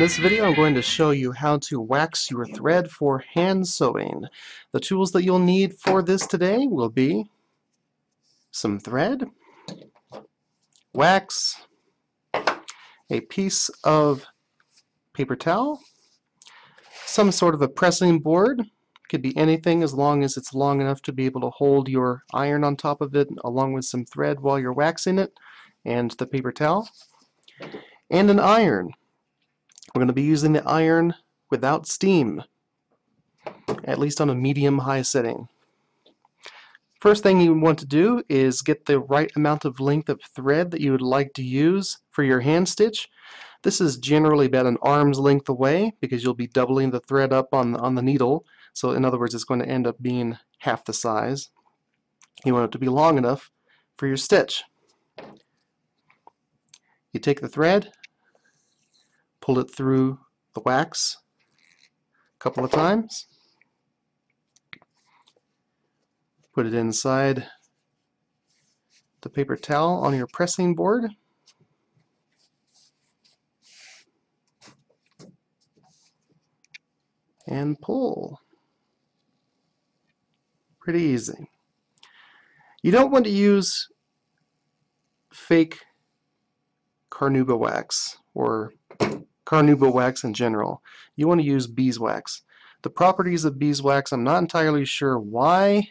this video I'm going to show you how to wax your thread for hand sewing. The tools that you'll need for this today will be some thread, wax, a piece of paper towel, some sort of a pressing board. Could be anything as long as it's long enough to be able to hold your iron on top of it along with some thread while you're waxing it, and the paper towel, and an iron. We're going to be using the iron without steam, at least on a medium-high setting. First thing you want to do is get the right amount of length of thread that you would like to use for your hand stitch. This is generally about an arm's length away because you'll be doubling the thread up on the needle. So in other words, it's going to end up being half the size. You want it to be long enough for your stitch. You take the thread, pull it through the wax a couple of times, put it inside the paper towel on your pressing board, and pull. Pretty easy. You don't want to use fake carnauba wax or carnauba wax in general. You want to use beeswax. The properties of beeswax, I'm not entirely sure why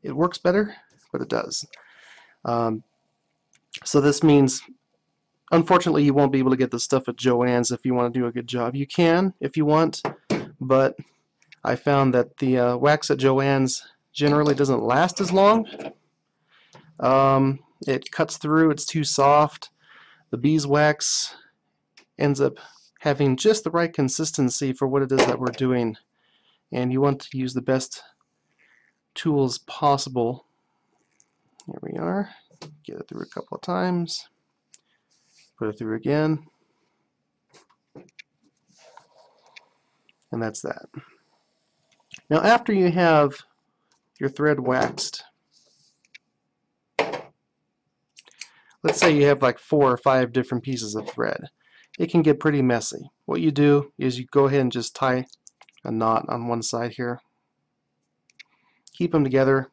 it works better, but it does. So this means, unfortunately, you won't be able to get this stuff at Joann's if you want to do a good job. You can if you want, but I found that the wax at Joann's generally doesn't last as long. It cuts through, it's too soft. The beeswax ends up having just the right consistency for what it is that we're doing, and you want to use the best tools possible. Here we are. Get it through a couple of times, put it through again, and that's that. Now after you have your thread waxed, let's say you have like 4 or 5 different pieces of thread. It can get pretty messy. What you do is you go ahead and just tie a knot on one side here. Keep them together.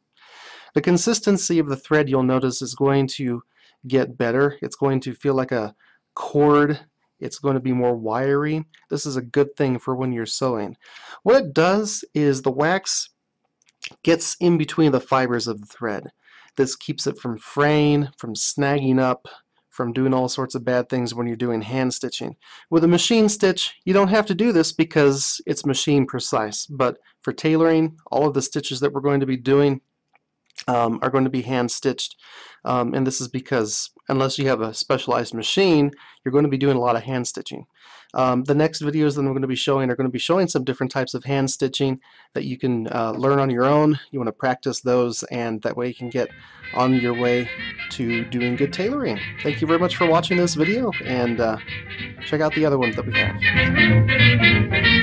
The consistency of the thread, you'll notice, is going to get better. It's going to feel like a cord. It's going to be more wiry. This is a good thing for when you're sewing. What it does is the wax gets in between the fibers of the thread. This keeps it from fraying, from snagging up, from doing all sorts of bad things when you're doing hand stitching. With a machine stitch, you don't have to do this because it's machine precise, but for tailoring, all of the stitches that we're going to be doing are going to be hand stitched, and this is because unless you have a specialized machine, you're going to be doing a lot of hand stitching. The next videos that I'm going to be showing are going to be showing some different types of hand stitching that you can learn on your own. You want to practice those, and that way you can get on your way to doing good tailoring. Thank you very much for watching this video, and check out the other ones that we have.